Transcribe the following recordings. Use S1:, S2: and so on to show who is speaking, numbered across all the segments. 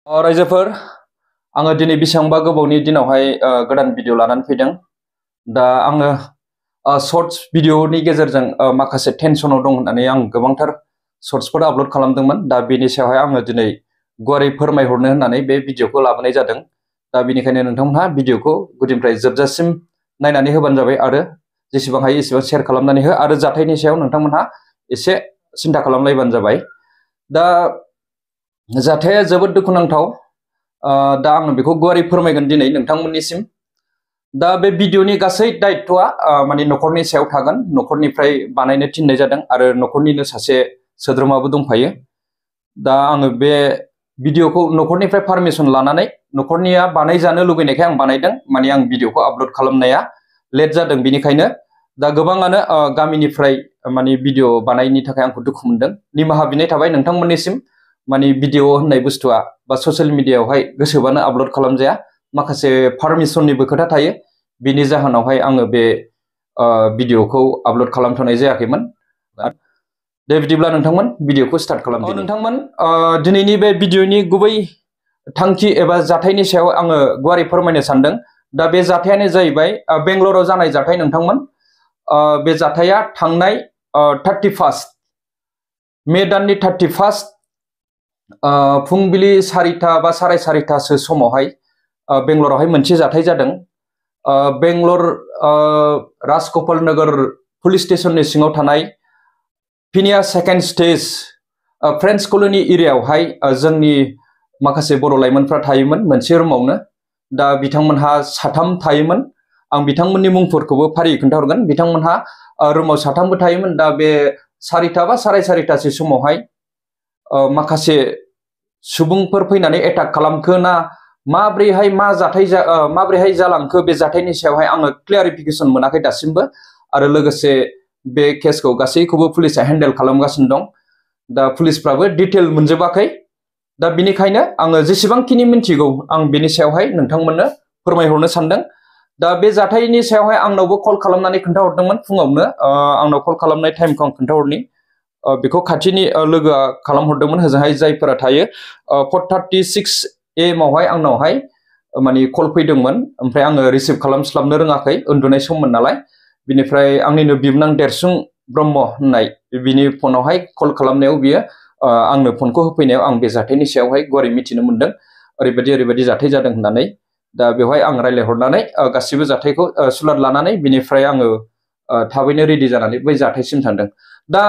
S1: रायजोफोर आङो दिनै बेसेबांबा गोबावनि दिनावहाय गोदान भिडिअ लानानै फैदों। दा आङो शर्ट्स भिडिअनि गेजेरजों माखासे टेनसनाव दं होननानै आं गोबांथार शर्ट्सफोर आपल'ड खालामदोंमोन। दा बेनि सायावहाय आङो दिनै गुवारै फोरमायहरनो होननानै बे भिडिअखौ लाबोनाय जादों। दा बेनिखायनो नोंथांमोनहा भिडिअखौ गुदिनिफ्राय जोबजासिम नायनानै होबानो जाबाय आरो जेसेबां हायो एसेबां शेयार खालामनानै हो आरो जाथायनि सायाव नोंथांमोनहा एसे सिन्था खालामलायबानो जाबाय। दा जाथाया जोबोद दुखुनांथाव। दा आङो बेखौ गुवारै फोरमायगोन दिनै नोंथांमोननिसिम। दा बे भिडिअनि गासै दायित्वआ माने न'खरनि सायाव थागोन। न'खरनिफ्राय बानायनो थिननाय जादों आरो न'खरनिनो सासे सोद्रोमाबो दंफायो। दा आङो बे भिडिअखौ न'खरनिफ्राय पारमिसन लानानै न'खरनिया बानायजानो लुबैनायखाय आं बानायदों। माने आं भिडिअखौ आपल'ड खालामनाया लेट जादों बेनिखायनो। दा गोबाङानो गामिनिफ्राय माने भिडिअ बानायनि थाखाय आंखौ दुखु मोनदों। निमाहा बिनाय थाबाय नोंथांमोननिसिम। माने भिडिअ होननाय बुस्थुआ बा ससियेल मिडियायावहाय गोसोबानो आपल'ड खालामजाया, माखासे पारमिसननिबो खोथा थायो। बिनि जाहोनावहाय आङो बे भिडिअखौ आपल'ड खालामथ'नाय जायाखैमोन। दे बिदिब्ला नोंथांमोन भिडिअखौ स्टार्ट खालामदो। नोंथांमोन दिनैनि बे भिडिअनि गुबै थांखि एबा जाथायनि सायाव आङो गुवारै फोरमायनो सानदों। दा बे जाथायानो जाहैबाय बेंगलराव जानाय जाथाय नोंथांमोन। बे जाथाया थांनाय 31 मे दाननि 31 फुंबिलि 4टा बा 4:30 समावहाय बेंगलरावहाय मोनसे जाथाय जादों। बेंगलर राजगोपाल नगर पुलिस स्टेशननि सिङाव थानाय फिनिया सेकेन्ड स्टेज फ्रेन्स कल'नि एरियायावहाय जोंनि माखासे बर' लाइमोनफ्रा थायोमोन मोनसे रुमावनो। दा बिथांमोनहा 3 थायोमोन। आं बिथांमोननि मुंफोरखौबो फारियै खोन्थाहरगोन। बिथांमोनहा रुमाव 3बो थायोमोन। दा बे 4टा बा 4:30 समावहाय माखासे सुबुंफोर फैनानै एटाक खालामखो ना माब्रैहाय मा जाथाय माब्रैहाय जालांखो बे जाथायनि सायावहाय आङो क्लियारिफिकेसन मोनाखै दासिमबो। आरो लोगोसे बे केसखौ गासैखौबो पुलिसा हेन्डेल खालामगासिनो दं। दा पुलिसफ्राबो डिटेल मोनजोबाखै। दा बिनिखायनो आङो जेसेबांखिनि मिन्थिगौ आं बेनि सायावहाय नोंथांमोननो फोरमायहरनो सानदों। दा बे जाथायनि सायावहाय आंनावबो कल खालामनानै खोन्थाहरदोंमोन फुङावनो। आंनाव कल खालामनाय टाइमखौ आं खोन्थाहरनि। बेखौ खाथिनि लोगोआ खालामहरदोंमोन होजोंहाय जायफोरा थायो। 4:36 AM आवहाय आंनावहाय माने कल फैदोंमोन। ओमफ्राय आङो रिसिभ खालामस्लाबनो रोङाखै, उन्दुनाय सममोन नालाय। बिनिफ्राय आंनिनो बिबोनां देरसुं ब्रह्म होननाय बिनि फनावहाय कल खालामनायाव बियो आंनो फनखौ होफैनायाव आं बे जाथायनि सायावहाय गुवारै मिथिनो मोनदों। ओरैबायदि जाथाय जादों होननानै। दा बेवहाय आं रायज्लायहरनानै गासिबो जाथायखौ सुलाद लानानै बिनिफ्राय आङो थाबैनो रेडि जानानै बै जाथायसिम थांदों। दा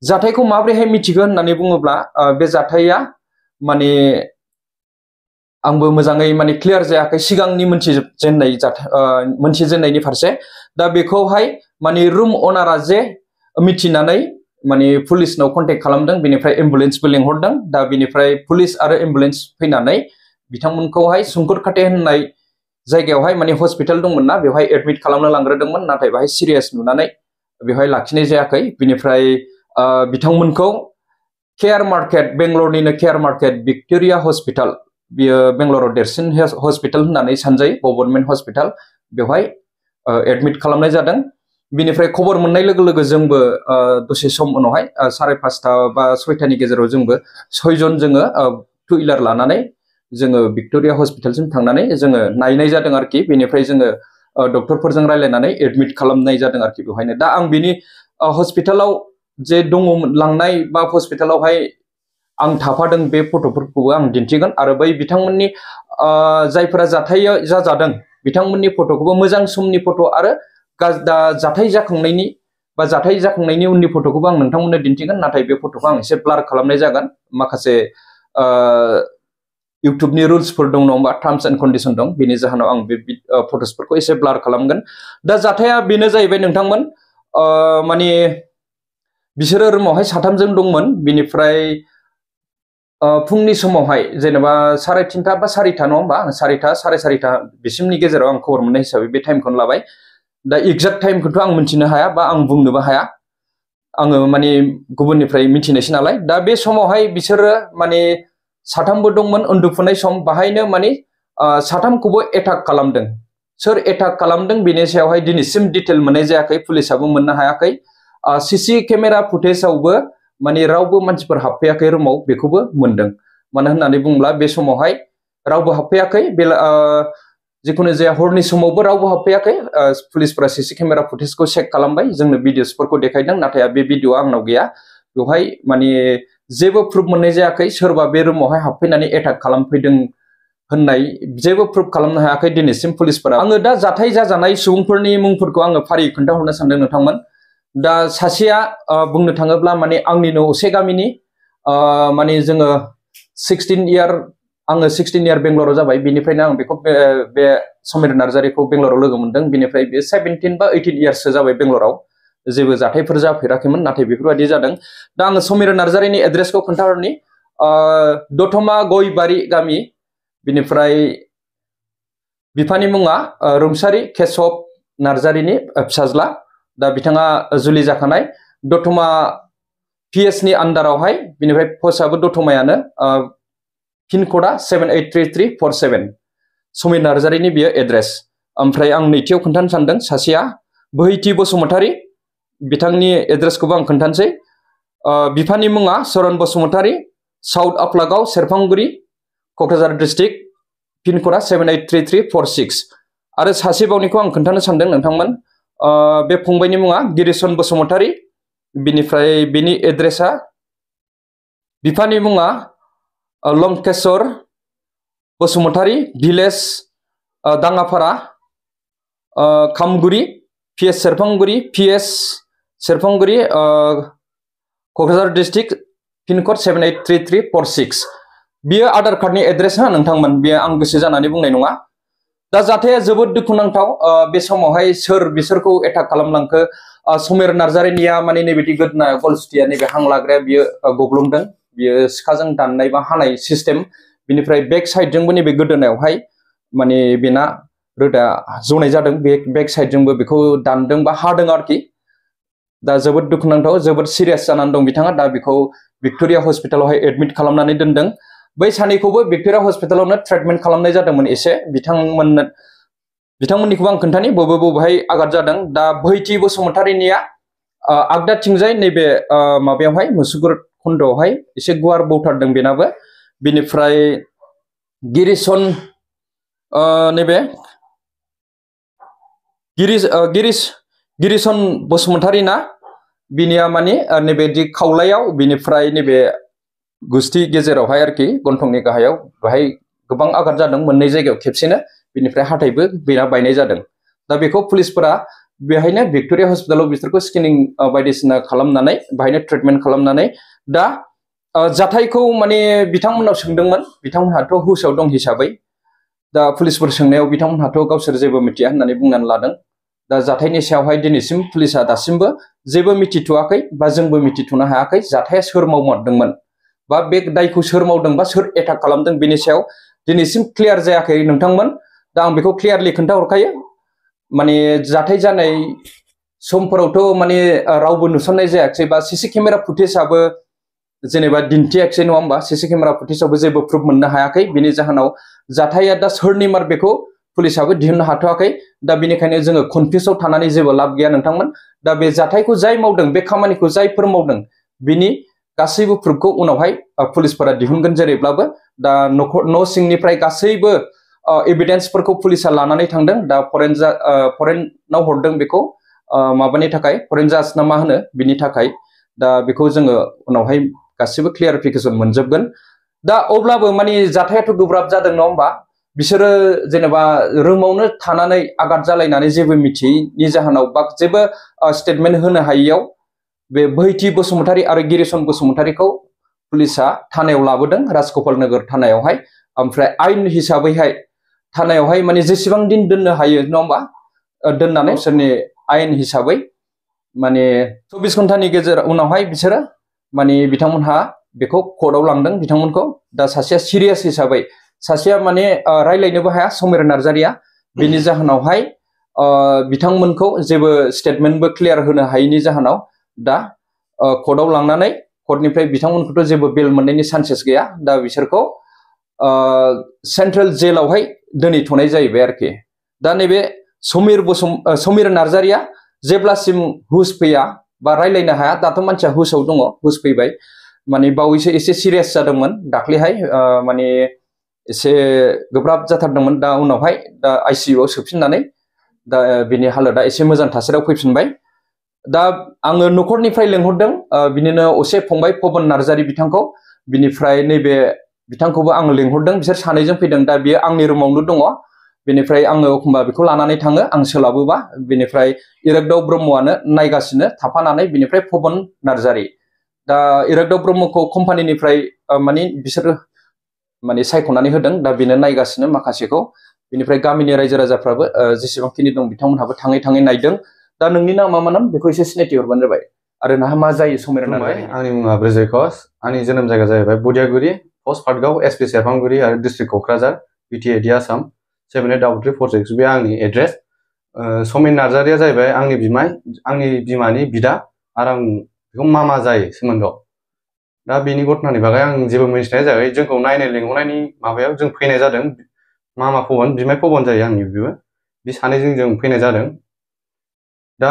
S1: जाथायखौ माब्रैहाय मिथिगोन होननानै बुङोब्ला बे जाथाया माने आंबो मोजाङै माने क्लियार जायाखै सिगांनि मोनथिजेननायनि फारसे। दा बेखौहाय माने रुम अनारा जे मिथिनानै माने पुलिसनाव कन्टेक्ट खालामदों। बेनिफ्राय एम्बुलेन्सबो लेंहरदों। दा बेनिफ्राय पुलिस आरो एम्बुलेन्स फैनानै बिथांमोनखौहाय सुंकुरकाटे होननाय जायगायावहाय माने हस्पिटाल दंमोन ना, बेवहाय एडमिट खालामनो लांग्रोदोंमोन। नाथाय बेहाय सिरियास नुनानै बेवहाय लाखिनाय जायाखै। बिनिफ्राय बिथांमोनखौ केयार मार्केट, बेंगलरनिनो केयार मार्केट भिक्ट'रिया हस्पिटाल, बियो बेंगलराव देरसिन हस्पिटाल होननानै सानजायो, गभर्नमेन्ट हस्पिटाल, बेवहाय एडमिट खालामनाय जादों। बिनिफ्राय खबर मोननाय लोगो लोगो जोंबो दसे सम उनावहाय 5:30 बा 6टानि गेजेराव जोंबो 6 जन जोङो 2 हुइलार लानानै जोङो भिक्ट'रिया हस्पिटालसिम थांनानै जोङो नायनाय जादों आरोखि। बेनिफ्राय जोङो डक्टरफोरजों रायज्लायनानै एडमिट खालामनाय जादों आरोखि बेवहायनो। दा आं बिनि हस्पिटालाव जे दङमोन लांनाय बा हस्पिटालावहाय आं थाफादों बे फट'फोरखौबो आं दिन्थिगोन। आरो बै बिथांमोननि जायफोरा जाथाया जादों बिथांमोननि फट'खौबो मोजां समनि फट' आरो जाथाय जाखांनायनि उननि फट'खौबो आं नोंथांमोननो दिन्थिगोन। नाथाय बे फट'खौ आं एसे ब्लार खालामनाय जागोन। माखासे इउटुबनि रुल्सफोर दं, नङा होमबा, टार्म्स एन्ड कन्डिसन दं। बेनि जाहोनाव आं बे फट'सफोरखौ एसे ब्लार खालामगोन। दा जाथाया बेनो जाहैबाय नोंथांमोन, माने बिसोरो रुमावहाय 3 जों दंमोन। बिनिफ्राय फुंनि समावहाय जेनेबा 3:30 बा 4टा, नङा होमबा, 4टा 4:30 बिसिमनि गेजेराव आं खबर मोननाय हिसाबै बे टाइमखौनो लाबाय। दा एक्जाक्ट टाइमखौथ' आं मिन्थिनो हाया बा आं बुंनोबो हाया। आङो माने गुबुननिफ्राय मिथिनायसै नालाय। दा बे समावहाय बिसोरो माने 3बो दंमोन, उन्दुफुनाय सम। बाहायनो माने 3खौबो एटाक खालामदों। सोर एटाक खालामदों बेनि सायावहाय दिनैसिम डिटेल मोननाय जायाखै, पुलिसाबो मोननो हायाखै। CC केमेरा फुटेजावबो माने रावबो मानसिफोर हाबफैयाखै रुमाव, बेखौबो मोनदों। मानो होननानै बुङोब्ला बे समावहाय रावबो हाबफैयाखै जिखुनु जाया हरनि समावबो रावबो हाबफैयाखै पुलिसफोरा सीसी केमेरा फुटेजखौ चेक खालामबाय जोंनो भिडिअसफोरखौ देखायदों नाथाय बे भिडिअआ आंनाव गैया बेवहाय माने जेबो प्रुफ मोननाय जायाखै सोरबा बे रुमावहाय हाबफैनानै एटाक खालामफैदों होननाय जेबो प्रुफ खालामनो हायाखै दिनैसिम पुलिसफोरा आङो दा जाथाय जाजानाय सुबुंफोरनि मुंफोरखौ आङो फारियै खोन्थाहरनो सानदों नोंथांमोन दा सासेया बुंनो थाङोब्ला माने आंनिनो असे गामिनि माने जोङो 16 इयार आङो 16 इयार बेंगलराव जाबाय बिनिफ्रायनो आं बेखौ बे समीर नार्जारिखौ बेंगलराव लोगो मोनदों बिनिफ्राय बे 17 बा 18 इयार्ससो जाबाय बेंगलराव जेबो जाथायफोर जाफेराखैमोन नाथाय बेफोरबायदि जादों दा आङो समीर नार्जारिनि एड्रेसखौ खोन्थाहरनि दतमा गयबारि गामि बिनिफ्राय बिफानि मुङा रुंसारि केशव नार्जारिनि फिसाज्ला दा बिथाङा जुलि जाखानाय दतमा PS नि आन्डारावहाय बिनिफ्राय पस्टआबो दतमायानो पिन कोडआ 783347 समीर नार्जारिनि बियो एड्रेस ओमफ्राय आं नैथियाव खोन्थानो सानदों सासेया बोहैथि बसुमतारी बिथांनि एड्रेसखौबो आं खोन्थानोसै बिफानि मुङा सरन बसुमतारी साउथ आफलागाव सेरफांगुरि कक्राझार डिस्ट्रिक्ट पिन कोडआ 783346 आरो सासे बावनिखौ आं खोन्थानो सानदों नोंथांमोन बे फंबायनि मुङा गिरिसन बसुमतारी बिनिफ्राय बिनि एड्रेसा बिफानि मुङा लंकेश्वर बसुमतारी भिलेज दाङाफारा खामगुरि PS सेरफांगुरि PS सेरफांगुरि कक्राझार डिस्ट्रिक्ट पिन कोड 783346 बियो आधार कार्डनि एड्रेस ना नोंथांमोन बियो आं गोसो जानानै बुंनाय नङा दा जाथाया जोबोद दुखुनांथाव बे समावहाय सोर बिसोरखौ एटाक खालामलांखो समीर नार्जारिनिया माने नैबेदि गोदना गलस्टिया नैबे हां लाग्राया बियो गब्लंदों बियो सिखाजों दाननाय बा हानाय सिस्टेम बिनिफ्राय बेक साइडजोंबो नैबे गोदोनायावहाय माने बेना रोदा जनाय जादों बेक साइडजोंबो बेखौ दानदों बा हादों आरोखि दा जोबोद दुखुनांथाव जोबोद सिरियास जानानै दं बिथाङा दा बेखौ भिक्टोरिया हस्पिटालावहाय एडमिट खालामनानै दोनदों बै सानैखौबो भिक्टोरिया हस्पिटालावनो ट्रिटमेन्ट खालामनाय जादोंमोन एसे बिथांमोननिखौबो आं खोन्थानि बबेहाय आघात जादों दा बोहैथि बसुमतारीनिया आगदाथिंजाय नैबे माबायावहाय मुसुगुर खन्दआवहाय एसे गुवार बौथारदों बेनाबो बिनिफ्राय नैबे गिरिसन बसुमतारी ना बिनिया माने नैबेदि खावलायाव बिनिफ्राय नैबे गुस्थि गेजेरावहाय आरोखि गन्थंनि गाहायाव बेहाय गोबां आघात जादों मोननै जायगायाव खेबसेनो बिनिफ्राय हाथाइबो बेना बायनाय जादों दा बेखौ पुलिसफोरा बेहायनो भिक्टोरिया हस्पिटालाव बिसोरखौ स्केनिं बायदिसिना खालामनानै बेहायनो ट्रिटमेन्ट खालामनानै दा जाथायखौ माने बिथांमोननाव सोंदोंमोन बिथांमोनहाथ' हुसआव दं हिसाबै दा पुलिसफोर सोंनायाव बिथांमोनहाथ' गावसोर जेबो मिथिया होननानै बुंनानै लादों दा जाथायनि सायावहाय दिनैसिम पुलिसा दासिमबो जेबो मिथिथ'वाखै बा जोंबो मिथिथ'नो हायाखै जाथाया सोर मावमारदोंमोन बा बे दायखौ सोर मावदों बा सोर एटाक खालामदों बेनि सायाव दिनैसिम क्लियार जायाखै नोंथांमोन दा आं बेखौ क्लियारलि खोन्थाहरखायो माने जाथाय जानाय समफोरावथ' माने रावबो नुसननाय जायाखै बा सीसी केमेरा फुटेजआबो जेनेबा दिन्थियाखै नङा होमबा सीसी केमेरा फुटेजआवबो जेबो प्रुफ मोननो हायाखै बेनि जाहोनाव जाथाया दा सोरनि मार बेखौ पुलिसआबो दिहुननो हाथ'वाखै दा बेनिखायनो जोङो कनफिउसआव थानानै जेबो लाब गैया नोंथांमोन दा बे जाथायखौ जाय मावदों बे खामानिखौ जायफोर मावदों बिनि गासैबो प्रुफखौ उनावहाय पुलिसफोरा दिहुनगोन जेरैब्लाबो दा न' सिंनिफ्राय गासैबो एभिडेन्सफोरखौ पुलिसा लानानै थांदों दा फरेनाव हरदों बेखौ माबानि थाखाय फरेन जाज ना मा होनो बिनि थाखाय दा बेखौ जोङो उनावहाय गासिबो क्लियारिफिकेसन मोनजोबगोन दा अब्लाबो माने जाथायाथ' गोब्राब जादों नङा होमबा बिसोरो जेनेबा रुमावनो थानानै आघात जालायनानै जेबो मिथियैनि जाहोनाव बा जेबो स्टेटमेन्ट होनो हायैयाव बे बोहैथि बसुमतारी आरो गिरिसन बसुमतारीखौ पुलिसा थानायाव लाबोदों राजगपाल नगर थानायावहाय ओमफ्राय आयेन हिसाबैहाय थानायावहाय माने जेसेबां दिन दोननो हायो नङा होमबा दोननानै बिसोरनि आयेन हिसाबै माने 24 घन्टानि गेजेराव उनावहाय बिसोरो माने बिथांमोनहा बेखौ कर्टआव लांदों बिथांमोनखौ दा सासेया सिरियास हिसाबै सासेया माने रायलायनोबो हाया समीर नार्जारिया बेनि जाहोनावहाय बिथांमोनखौ जेबो स्टेटमेन्टबो क्लियार होनो हायैनि जाहोनाव दा कर्टआव लांनानै कर्टनिफ्राय बिथांमोनखौथ' जेबो बेल मोननायनि चान्सेस गैया दा बिसोरखौ सेन्ट्रेल जेलावहाय दोनहैथ'नाय जाहैबाय आरोखि दा नैबे समीर नार्जारिया जेब्लासिम हुस फैया बा रायलायनो हाया दाथ' मानसिया हुसआव दङ हुस फैबाय माने बावैसो एसे सिरियास जादोंमोन दाख्लैहाय माने एसे गोब्राब जाथारदोंमन दा उनावहाय दा आइसिइउ आव सोफिननानै दा बिनि हालोदा एसे मोजां थासारियाव फैफिनबाय दा आङो नखरनिफ्राय लेंहरदों बिनिनो असे फंबाय पबन नार्जारी बिथांखौ बिनिफ्राय नैबे बिथांखौबो आङो लेंहरदों बिसोर सानैजों फैदों दा बियो आंनि रुमावनो दङ बेनिफ्राय आङो एखमबा बेखौ लानानै थाङो आं सोलाबोबा बेनिफ्राय इरागदाव ब्रह्मआनो नायगासिनो थाफानानै बिनिफ्राय पबन नार्जारी दा इरागदाव ब्रह्मखौ कम्पानिनिफ्राय माने बिसोर माने सायख'नानै होदों दा बेनो नायगासिनो माखासेखौ बिनिफ्राय गामिनि रायजो राजाफ्राबो जेसेबांखिनि दं बिथांमोनहाबो थाङै थाङै नायदों दा नोंनि नामा मा नाम बेखौ एसे सिनायथि हरबानो जाबाय आरो नोंहा मा जायो समिरन नार्जारी
S2: आंनि मुङा ब्रिजेश घोष आंनि जोनोम जायगा जाहैबाय बुदियागुरि पस्ट पाटगाव एसपि सेरफांगुरि आरो डिस्ट्रिक्ट क'क्राझार बिटिएडि आसाम 783346 बे आंनि एड्रेस समिर नार्जारीया जाहैबाय आंनि बिमानि बिदा आरो आं बेखौ मामा जायो सोमोन्दोआव दा बेनि घटनानि बागै आं जेबो मिथिनाय जायाखै जोंखौ नायनो लेंहरनायनि माबायाव जों फैनाय जादों मामा पबन बिमाय पबन जायो आंनि बेबो बे सानैजों जों फैनाय जादों दा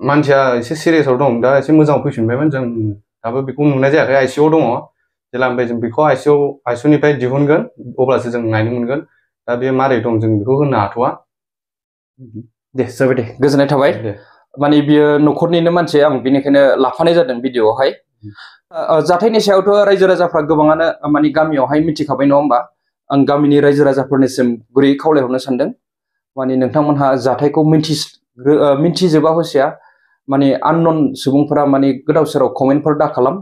S2: मानसिया एसे सिरियासआव दं दा एसे मोजाङाव फैफिनबायमोन जों दाबो बेखौ नुनाय जायाखै आइसिइउ दङ जेला ओमफ्राय जों बेखौ आइसिइउनिफ्राय दिहुनगोन अब्लासो जों नायनो मोनगोन दा बे मारै दं जों बेखौ होननो हाथ'वा
S1: दे जाबाय दे गोजोननाय थाबाय माने बियो नखरनिनो मानसि आं बेनिखायनो लाफानाय जादों भिडिअआवहाय जाथायनि सायावथ' रायजो राजाफ्रा गोबाङानो माने गामियावहाय मिथिखाबाय नङा होमबा आं गामिनि रायजो राजाफोरनिसिम गुरै खावलायहरनो सानदों माने नोंथांमोनहा जाथायखौ मिन्थिजोबा हसिया माने आननन सुबुंफोरा माने गोदाव सोराव कमेन्टफोर दा खालाम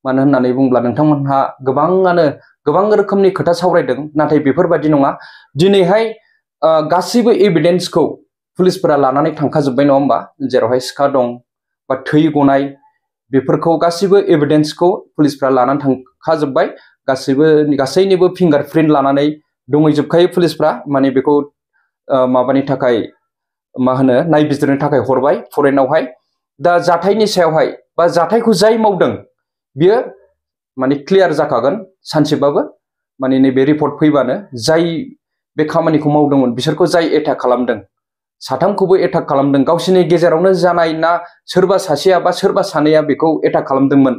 S1: मानो होननानै बुङोब्ला नोंथांमोनहा गोबाङानो गोबां रोखोमनि खोथा सावरायदों नाथाय बेफोरबायदि नङा दिनैहाय गासैबो एभिडेन्सखौ पुलिसफोरा लानानै थांखाजोब्बाय नङा होमबा जेरावहाय सिखा दं बा थै गनाय बेफोरखौ गासैबो एभिडेन्सखौ पुलिसफोरा लानानै थांखाजोब्बाय गासैनिबो फिंगार प्रिन्ट लानानै दंहैजोबखायो पुलिसफ्रा माने बेखौ माबानि थाखाय मा होनो नायबिजिरनो थाखाय हरबाय फरेनावहाय दा जाथायनि सायावहाय बा जाथायखौ जाय मावदों बियो माने क्लियार जाखागोन सानसेबाबो माने नैबे रिपर्ट फैबानो जाय बे खामानिखौ मावदोंमोन बिसोरखौ जाय एटाक खालामदों साथामखौबो एटाक खालामदों गावसोरनि गेजेरावनो जानाय ना सोरबा सासेया बा सोरबा सानैया बेखौ एटाक खालामदोंमोन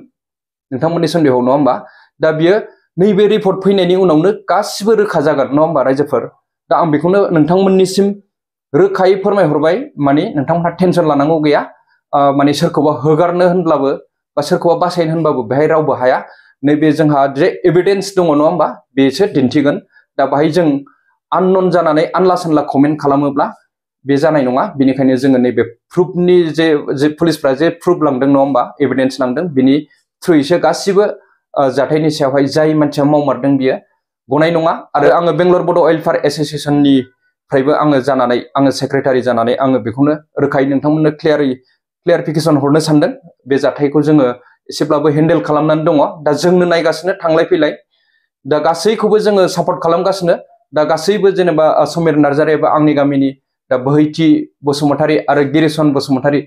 S1: नोंथांमोननि सन्देहआव नङा होमबा दा बियो नैबे रिपर्ट फैनायनि उनावनो गासिबो रोखा जागोन नङा होमबा रायजोफोर दा आं बेखौनो नोंथांमोननिसिम रोखायै फोरमायहरबाय माने नोंथांमोनहा टेनसन लानांगौ गैया माने सोरखौबा होगारनो होनब्लाबो बा सोरखौबा बासायनो होनबाबो बेहाय रावबो हाया नैबे जोंहा जे एभिडेन्स दङ नङा होमबा बेसो दिन्थिगोन दा बाहाय जों आननन जानानै आनला सानला कमेन्ट खालामोब्ला बे जानाय नङा बेनिखायनो जोङो नैबे प्रुफनि जे पुलिसफ्रा जे प्रुफ लांदों नङा होमबा एभिडेन्स लांदों बिनि थ्रुयैसो गासिबो जाथायनि सायावहाय जाय मानसिया मावमारदों बियो गनाय नङा आरो आङो बेंगलर बड' वेलफेयार एस'सिएशननिफ्रायबो आङो सेक्रेटारि जानानै आङो बेखौनो रोखायै नोंथांमोननो क्लियारिफिकेसन हरनो सानदों बे जाथायखौ जोङो एसेब्लाबो हेन्डेल खालामनानै दङ दा जोंनो नायगासिनो थांलाय फैलाय दा गासैखौबो जोङो सापर्ट खालामगासिनो दा गासैबो जेनेबा समिर नार्जारी एबा आंनि गामिनि दा बोहैथि बसुमतारी आरो गिरिसन बसुमतारी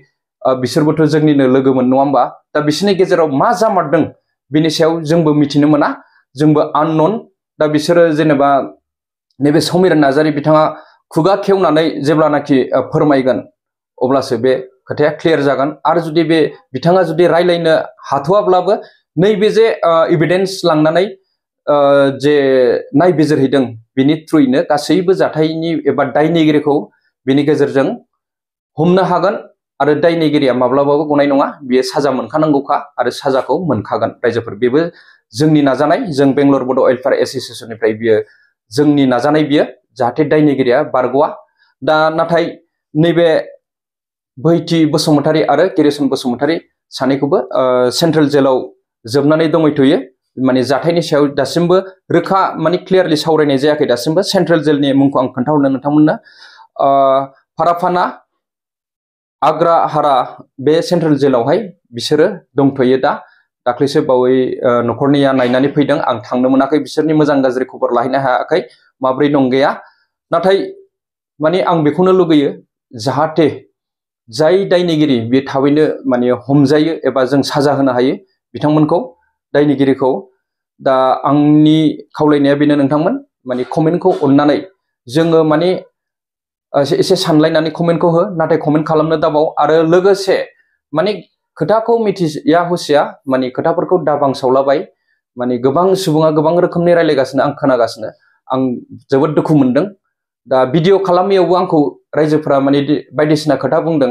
S1: बिसोरबोथ' जोंनिनो लोगोमोन नङा होमबा दा बिसोरनि गेजेराव मा जामारदों बिनि सायाव जोंबो मिथिनो मोना जोंबो आननन दा बिसोरो जेनेबा नैबे समिर नार्जारी बिथाङा खुगा खेवनानै जेब्लानाखि फोरमायगोन अब्लासो बे खोथाया क्लियार जागोन आरो जुदि बे बिथाङा जुदि रायलायनो हाथ'वाब्लाबो नैबे जे एभिडेन्स लांनानै जे नायबिजिरहैदों बिनि थ्रुयैनो गासैबो जाथायनि एबा दायनिगिरिखौ बिनि गेजेरजों हमनो हागोन आरो दायनिगिरिया माब्लाबाबो गनाय नङा बियो साजा मोनखानांगौखा आरो साजाखौ मोनखागोन रायजोफोर बेबो जोंनि नाजानाय जों बेंगलर बड' वेलफेयार एस'सिएशननिफ्राय बियो जोंनि नाजानाय बियो जाहाथे दायनिगिरिया बारग'आ दा नाथाय नैबे बोहैथि बसुमतारी आरो गिरिसन बसुमतारी सानैखौबो सेन्ट्रेल जेलाव जोबनानै दंहैथ'यो माने जाथायनि सायाव दासिमबो रोखा माने क्लियारलि सावरायनाय जायाखै दासिमबो सेन्ट्रेल जेलनि मुंखौ आं खोन्थाहरनो नोंथांमोननो फाराफाना आग्राहारा बे सेन्ट्रेल जेलावहाय बिसोरो दंथ'यो दा दाख्लैसो बावै न'खरनिया नायनानै फैदों आं थांनो मोनाखै बिसोरनि मोजां गाज्रि खबर लाहैनो हायाखै माब्रै दं गैया नाथाय माने आं बेखौनो लुगैयो जाहाथे जाय दायनिगिरि बे थाबैनो माने हमजायो एबा जों साजा होनो हायो बिथांमोनखौ दायनिगिरिखौ दा आंनि खावलायनाया बेनो नोंथांमोन माने कमेन्टखौ अननानै जोङो माने एसे सानलायनानै कमेन्टखौ हो नाथाय कमेन्ट खालामनो दाबाव आरो लोगोसे माने खोथाखौ मिथिया हुसिया माने खोथाफोरखौ दाबांसावलाबाय माने गोबां सुबुङा गोबां रोखोमनि रायलायगासिनो आं खोनागासिनो आं जोबोद दुखु मोनदों दा भिडिअ खालामनायावबो आंखौ रायजोफोरा माने बायदिसिना खोथा बुंदों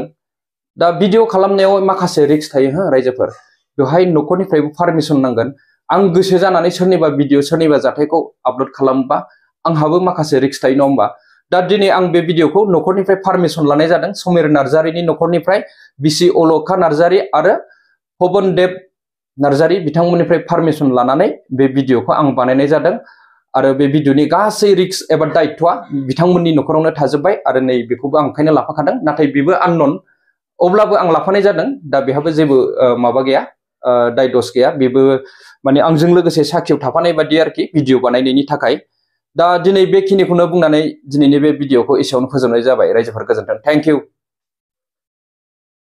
S1: दा भिडिअ खालामनायाव माखासे रिस्क थायो हो रायजोफोर बेवहाय न'खरनिफ्रायबो पारमिसन नांगोन आं गोसो जानानै सोरनिबा भिडिअ सोरनिबा जाथायखौ आपल'ड खालामबा आंहाबो माखासे रिस्क थायो नङा होमबा दा दिनै आं बे भिडिअखौ न'खरनिफ्राय पारमिसन लानाय जादों समिर नार्जारिनि न'खरनिफ्राय बिसि अलखा नार्जारि आरो पबनदेब नार्जारि बिथांमोननिफ्राय पारमिसन लानानै बे भिडिअखौ आं बानायनाय जादों आरो बे भिडिअनि गासै रिस्क एबा दायित्वआ बिथांमोननि न'खरावनो थाजोब्बाय आरो नै बेखौबो आं ओंखायनो लाफाखादों नाथाय बेबो आननन अब्लाबो आं लाफानाय जादों दा बेहाबो जेबो माबा गैया दाय दस गैया बेबो माने आंजों लोगोसे साखियाव थाफानाय बादि आरोखि भिडिअ बानायनायनि थाखाय दा दिनै बेखिनिखौनो बुंनानै दिनैनि बे भिडिअखौ एसेयावनो फोजोबनाय जाबाय रायजोफोर गोजोन्थों थेंक इउ